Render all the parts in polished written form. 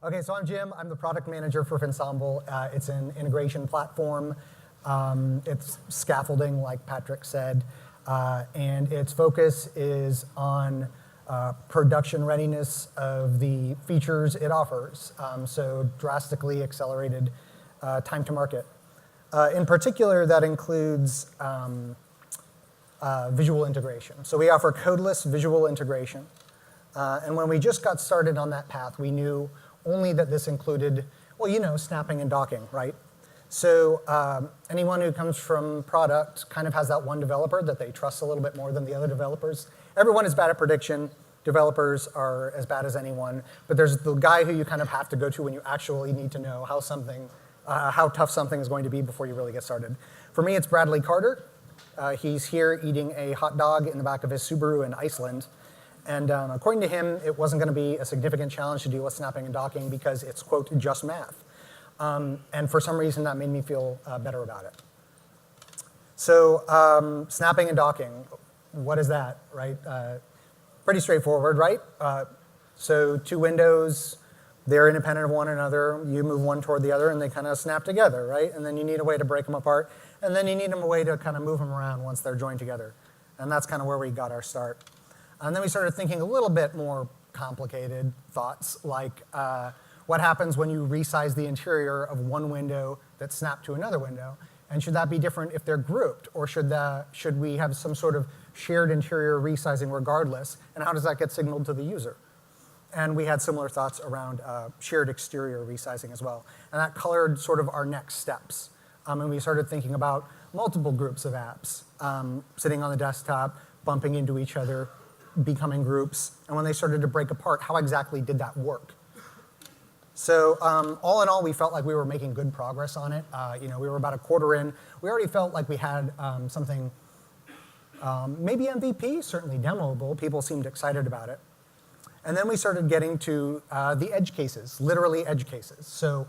Okay, so I'm Jim. I'm the product manager for Finsemble. It's an integration platform. It's scaffolding, like Patrick said, and its focus is on production readiness of the features it offers, so drastically accelerated time to market. In particular, that includes visual integration. So we offer codeless visual integration. And when we just got started on that path, we knew only that this included, well, you know, snapping and docking, right? So anyone who comes from product kind of has that one developer that they trust a little bit more than the other developers. Everyone is bad at prediction. Developers are as bad as anyone. But there's the guy who you kind of have to go to when you actually need to know how tough something is going to be before you really get started. For me, it's Bradley Carter. He's here eating a hot dog in the back of his Subaru in Iceland. And according to him, it wasn't going to be a significant challenge to deal with snapping and docking because it's, quote, just math. And for some reason, that made me feel better about it. So snapping and docking, what is that, right? Pretty straightforward, right? So two windows, they're independent of one another. You move one toward the other, and they kind of snap together, right? And then you need a way to break them apart. And then you need a way to kind of move them around once they're joined together. And that's kind of where we got our start. And then we started thinking a little bit more complicated thoughts, like what happens when you resize the interior of one window that's snapped to another window? And should that be different if they're grouped? Or should we have some sort of shared interior resizing regardless? And how does that get signaled to the user? And we had similar thoughts around shared exterior resizing as well. And that colored sort of our next steps. And we started thinking about multiple groups of apps sitting on the desktop, bumping into each other, becoming groups, and when they started to break apart, how exactly did that work? So all in all, we felt like we were making good progress on it. We were about a quarter in. We already felt like we had something, maybe MVP, certainly demoable. People seemed excited about it. And then we started getting to the edge cases, literally edge cases. So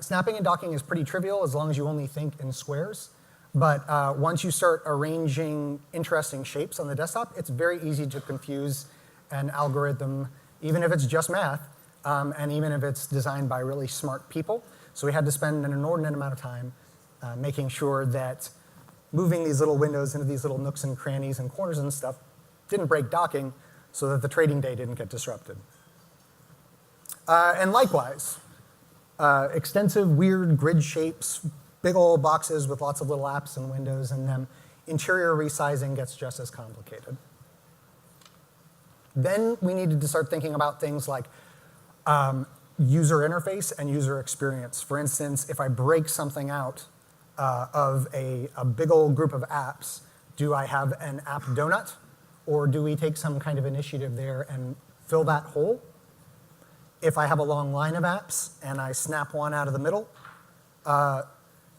snapping and docking is pretty trivial as long as you only think in squares. But once you start arranging interesting shapes on the desktop, it's very easy to confuse an algorithm, even if it's just math, and even if it's designed by really smart people. So we had to spend an inordinate amount of time making sure that moving these little windows into these little nooks and crannies and corners and stuff didn't break docking so that the trading day didn't get disrupted. And likewise, extensive, weird grid shapes, big old boxes with lots of little apps and windows in them. Interior resizing gets just as complicated. Then we needed to start thinking about things like user interface and user experience. For instance, if I break something out of a big old group of apps, do I have an app donut? Or do we take some kind of initiative there and fill that hole? If I have a long line of apps and I snap one out of the middle,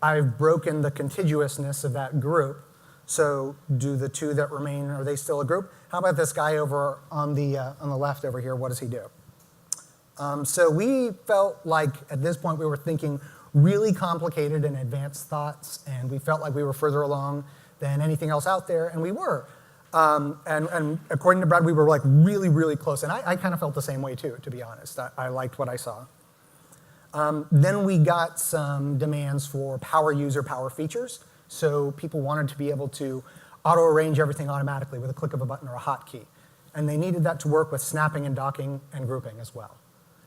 I've broken the contiguousness of that group. So do the two that remain, are they still a group? How about this guy over on the left over here? What does he do? So we felt like at this point we were thinking really complicated and advanced thoughts, and we felt like we were further along than anything else out there, and we were. And according to Brad, we were like really, really close. And I kind of felt the same way too, to be honest. I liked what I saw. Then we got some demands for power user, power features. So people wanted to be able to auto-arrange everything automatically with a click of a button or a hotkey. And they needed that to work with snapping and docking and grouping as well.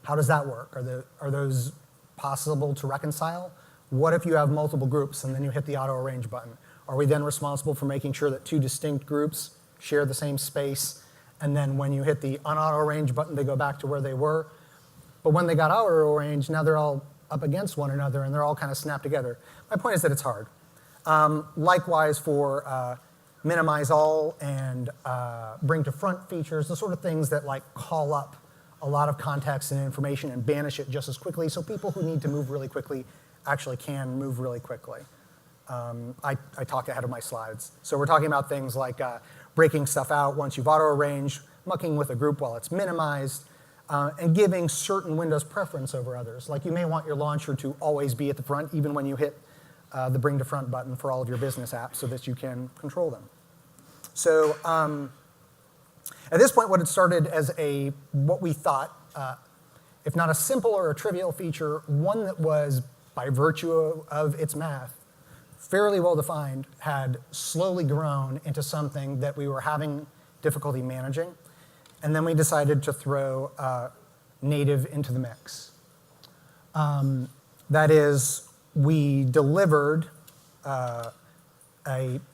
How does that work? Are those possible to reconcile? What if you have multiple groups and then you hit the auto-arrange button? Are we then responsible for making sure that two distinct groups share the same space, and then when you hit the un-auto-arrange button, they go back to where they were? But when they got auto-arranged, now they're all up against one another, and they're all kind of snapped together. My point is that it's hard. Likewise for minimize all and bring to front features, the sort of things that like call up a lot of context and information and banish it just as quickly, so people who need to move really quickly actually can move really quickly. I talked ahead of my slides. So we're talking about things like breaking stuff out once you've auto-arranged, mucking with a group while it's minimized, and giving certain windows preference over others. Like you may want your launcher to always be at the front, even when you hit the bring to front button for all of your business apps so that you can control them. So at this point, what had started as what we thought if not a simple or a trivial feature, one that was, by virtue of its math, fairly well defined, had slowly grown into something that we were having difficulty managing. And then we decided to throw native into the mix. That is, we delivered a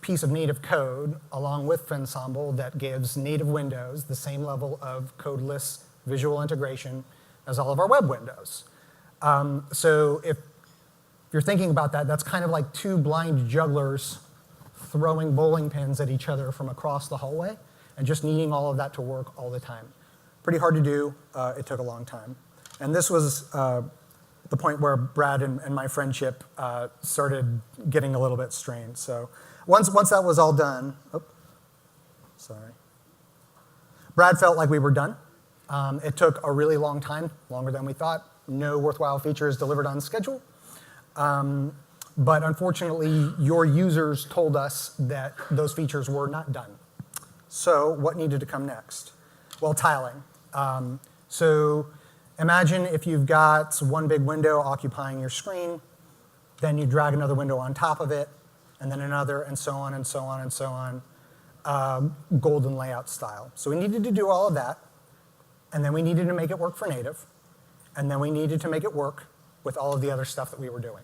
piece of native code along with Finsemble that gives native windows the same level of codeless visual integration as all of our web windows. So if you're thinking about that, that's kind of like two blind jugglers throwing bowling pins at each other from across the hallway and just needing all of that to work all the time. Pretty hard to do. It took a long time. And this was the point where Brad and my friendship started getting a little bit strained. So once that was all done, Brad felt like we were done. It took a really long time, longer than we thought. No worthwhile features delivered on schedule. But unfortunately, your users told us that those features were not done. So what needed to come next? Well, tiling. So imagine if you've got one big window occupying your screen, then you drag another window on top of it, and then another, and so on, and so on, and so on, golden layout style. So we needed to do all of that, and then we needed to make it work for native, and then we needed to make it work with all of the other stuff that we were doing.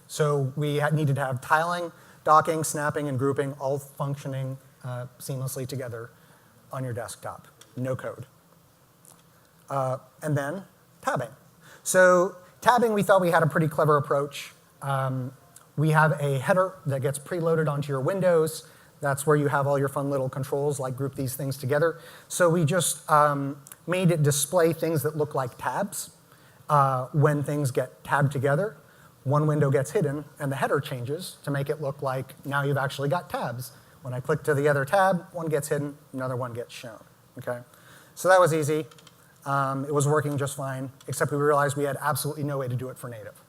So we needed to have tiling, docking, snapping, and grouping all functioning seamlessly together on your desktop. No code. And then tabbing. So tabbing, we thought we had a pretty clever approach. We have a header that gets preloaded onto your windows. That's where you have all your fun little controls, like group these things together. So we just made it display things that look like tabs. When things get tabbed together, one window gets hidden, and the header changes to make it look like now you've actually got tabs. When I click to the other tab, one gets hidden, another one gets shown. Okay? So that was easy. It was working just fine, except we realized we had absolutely no way to do it for native.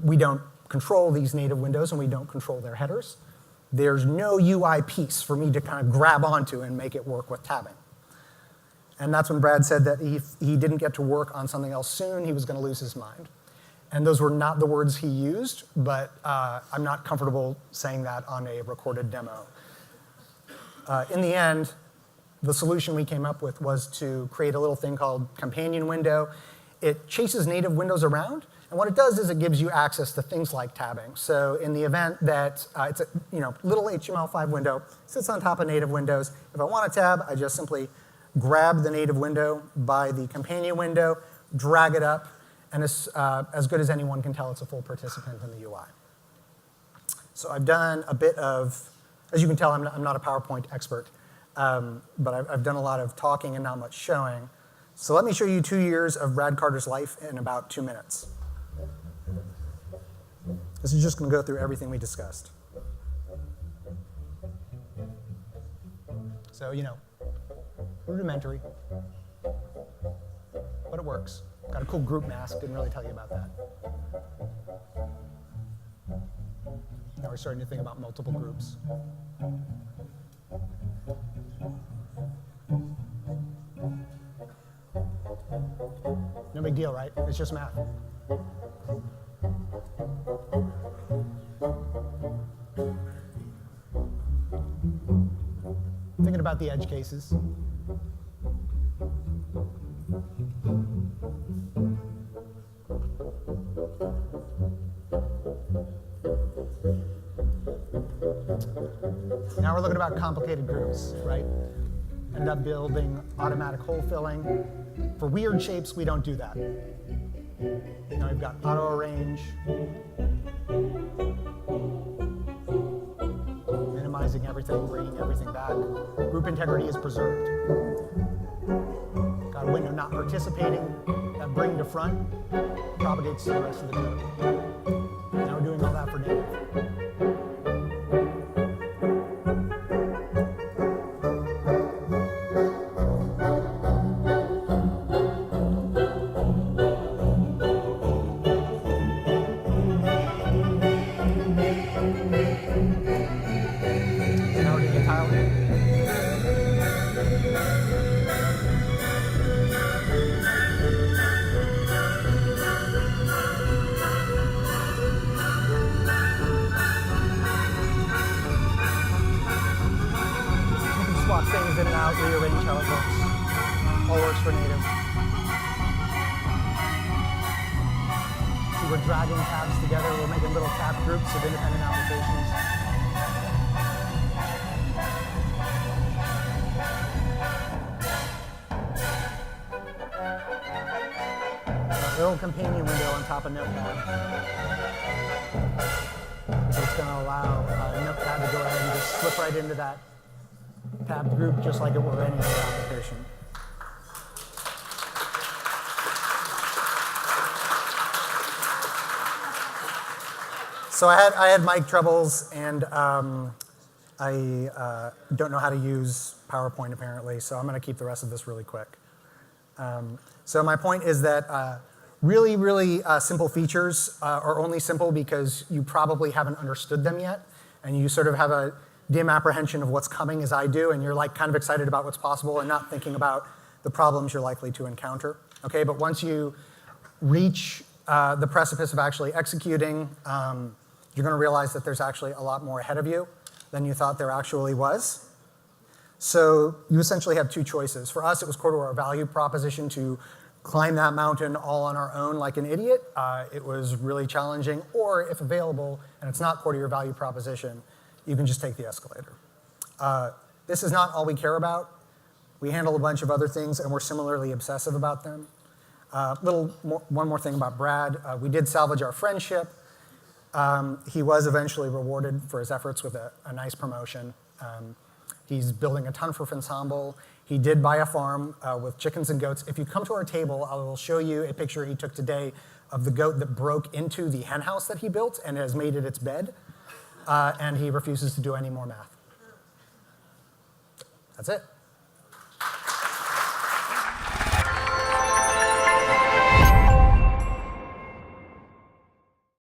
We don't control these native windows, and we don't control their headers. There's no UI piece for me to kind of grab onto and make it work with tabbing. And that's when Brad said that if he didn't get to work on something else soon, he was going to lose his mind. And those were not the words he used, but I'm not comfortable saying that on a recorded demo. In the end, the solution we came up with was to create a little thing called companion window. It chases native windows around, and what it does is it gives you access to things like tabbing. So in the event that it's a little HTML5 window, sits on top of native windows, if I want a tab, I just simply grab the native window by the companion window, drag it up, and as good as anyone can tell, it's a full participant in the UI. So I've done a bit of, as you can tell, I'm not a PowerPoint expert, but I've done a lot of talking and not much showing. So let me show you 2 years of Brad Carter's life in about 2 minutes. This is just going to go through everything we discussed. So, rudimentary, but it works. Got a cool group mask, didn't really tell you about that. Now we're starting to think about multiple groups. No big deal, right? It's just math. Thinking about the edge cases. Now we're looking about complicated groups, right? End up building automatic hole filling. For weird shapes, we don't do that. Now we've got auto arrange, minimizing everything, bringing everything back. Group integrity is preserved. Got a window not participating. That bring to front propagates to the rest of the code. Now we're doing all that for native. in and out, rearrange how it looks. All works for native. See, we're dragging tabs together. We're making little tab groups of independent applications. A little companion window on top of Notepad. So it's going to allow Notepad to go ahead and just slip right into that tab group just like it were any other application. So I had mic troubles, and I don't know how to use PowerPoint apparently, so I'm going to keep the rest of this really quick. So my point is that really, really simple features are only simple because you probably haven't understood them yet, and you sort of have a dim apprehension of what's coming as I do, and you're like kind of excited about what's possible and not thinking about the problems you're likely to encounter. Okay, but once you reach the precipice of actually executing, you're going to realize that there's actually a lot more ahead of you than you thought there actually was. So you essentially have two choices. For us, it was core to our value proposition to climb that mountain all on our own like an idiot. It was really challenging. Or if available, and it's not core to your value proposition, you can just take the escalator. This is not all we care about. We handle a bunch of other things, and we're similarly obsessive about them. One more thing about Brad. We did salvage our friendship. He was eventually rewarded for his efforts with a nice promotion. He's building a ton for Finsemble. He did buy a farm with chickens and goats. If you come to our table, I will show you a picture he took today of the goat that broke into the hen house that he built and has made it its bed. And he refuses to do any more math. That's it.